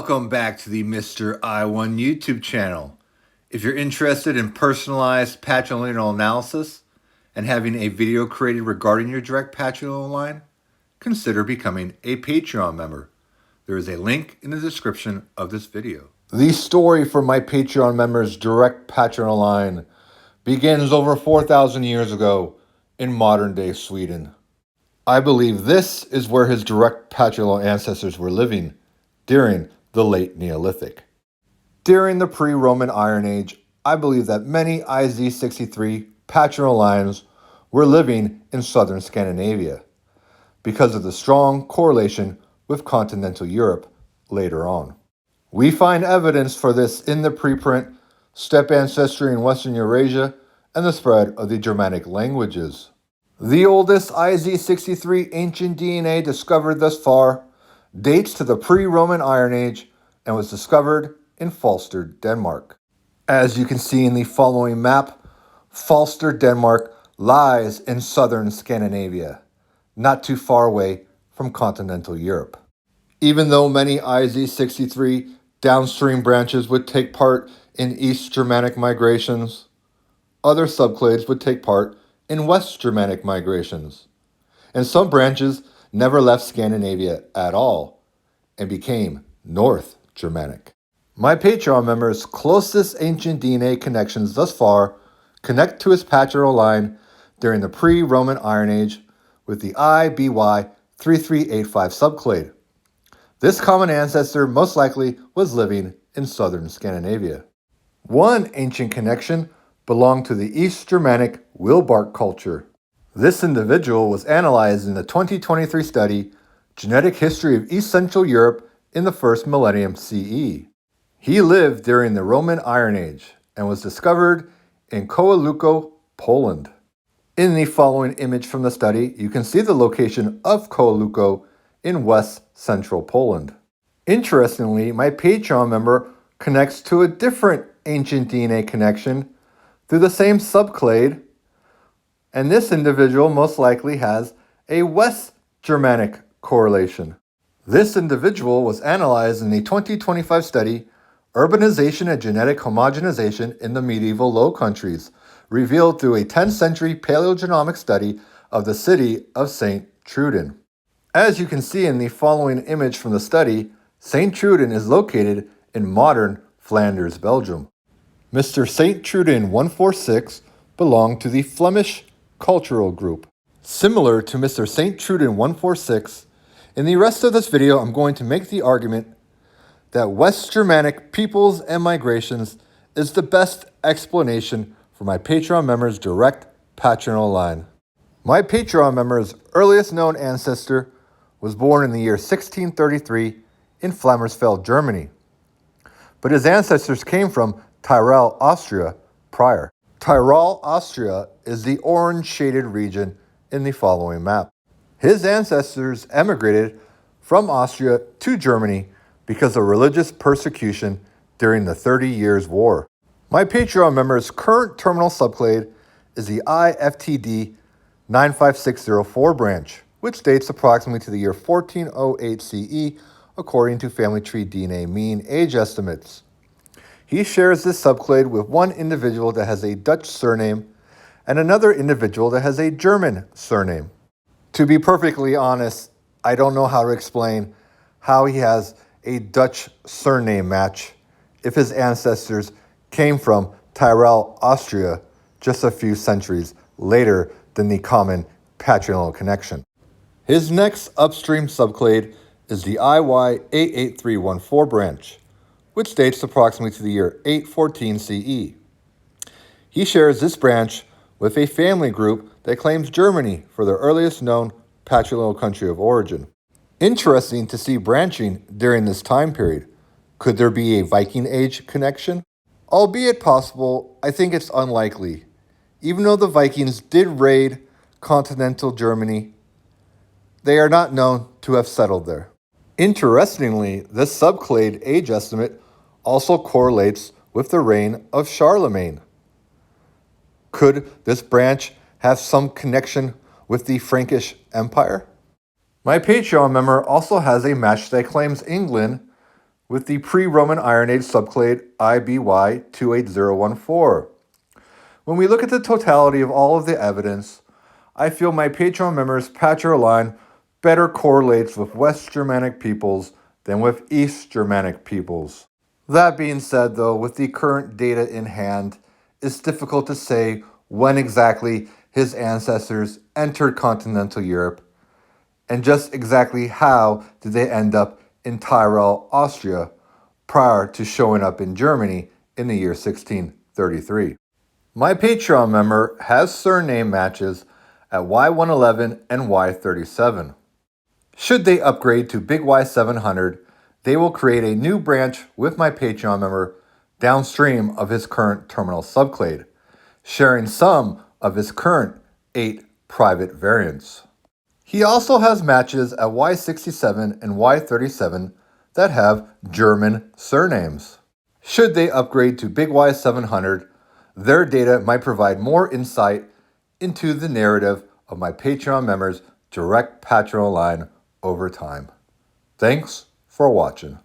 Welcome back to the Mr. I1 YouTube channel. If you're interested in personalized patrilineal analysis and having a video created regarding your direct patrilineal line, consider becoming a Patreon member. There is a link in the description of this video. The story for my Patreon members' direct patrilineal line begins over 4,000 years ago in modern-day Sweden. I believe this is where his direct patrilineal ancestors were living during the late Neolithic. During the pre-Roman Iron Age, I believe that many I-Z63 patrilineal lines were living in southern Scandinavia because of the strong correlation with continental Europe later on. We find evidence for this in the preprint Steppe Ancestry in Western Eurasia and the spread of the Germanic languages. The oldest I-Z63 ancient DNA discovered thus far dates to the pre-Roman Iron Age and was discovered in Falster, Denmark. As you can see in the following map, Falster, Denmark lies in southern Scandinavia, not too far away from continental Europe. Even though many I-Z63 downstream branches would take part in East Germanic migrations, other subclades would take part in West Germanic migrations, and some branches never left Scandinavia at all and became North Germanic. My Patreon members' closest ancient DNA connections thus far connect to his patrilineal line during the pre-Roman Iron Age with the IBY3385 subclade. This common ancestor most likely was living in southern Scandinavia. One ancient connection belonged to the East Germanic Wilbark culture. This individual was analyzed in the 2023 study, Genetic History of East Central Europe in the First Millennium CE. He lived during the Roman Iron Age and was discovered in Kołoluko, Poland. In the following image from the study, you can see the location of Kołoluko in West Central Poland. Interestingly, my Patreon member connects to a different ancient DNA connection through the same subclade, and this individual most likely has a West Germanic correlation. This individual was analyzed in the 2025 study, Urbanization and Genetic Homogenization in the Medieval Low Countries, revealed through a 10th century paleogenomic study of the city of St. Truden. As you can see in the following image from the study, St. Truden is located in modern Flanders, Belgium. Mr. St. Truden 146 belonged to the Flemish cultural group. Similar to Mr. St. Truden 146, in the rest of this video I'm going to make the argument that West Germanic peoples and migrations is the best explanation for my Patreon members' direct patrilineal line. My Patreon member's earliest known ancestor was born in the year 1633 in Flammersfeld, Germany, but his ancestors came from Tyrol, Austria prior. Tyrol, Austria is the orange shaded region in the following map. His ancestors emigrated from Austria to Germany because of religious persecution during the 30 Years' War. My Patreon member's current terminal subclade is the I-FTD95604 branch, which dates approximately to the year 1408 CE according to family tree DNA mean age estimates. He shares this subclade with one individual that has a Dutch surname and another individual that has a German surname. To be perfectly honest, I don't know how to explain how he has a Dutch surname match if his ancestors came from Tyrol, Austria, just a few centuries later than the common patrilineal connection. His next upstream subclade is the IY88314 branch, which dates approximately to the year 814 CE. He shares this branch with a family group that claims Germany for their earliest known patrilineal country of origin. Interesting to see branching during this time period. Could there be a Viking Age connection? Albeit possible, I think it's unlikely. Even though the Vikings did raid continental Germany, they are not known to have settled there. Interestingly, this subclade age estimate also correlates with the reign of Charlemagne. Could this branch have some connection with the Frankish Empire? My Patreon member also has a match that claims England with the pre-Roman Iron Age subclade IBY28014. When we look at the totality of all of the evidence, I feel my Patreon members' patcher line better correlates with West Germanic peoples than with East Germanic peoples. That being said, though, with the current data in hand, it's difficult to say when exactly his ancestors entered continental Europe, and just exactly how did they end up in Tyrol, Austria, prior to showing up in Germany in the year 1633. My Patreon member has surname matches at Y111 and Y37. Should they upgrade to Big Y700, they will create a new branch with my Patreon member downstream of his current terminal subclade, sharing some of his current 8 private variants. He also has matches at Y67 and Y37 that have German surnames. Should they upgrade to Big Y700, their data might provide more insight into the narrative of my Patreon members' direct patrilineal line over time. Thanks for watching.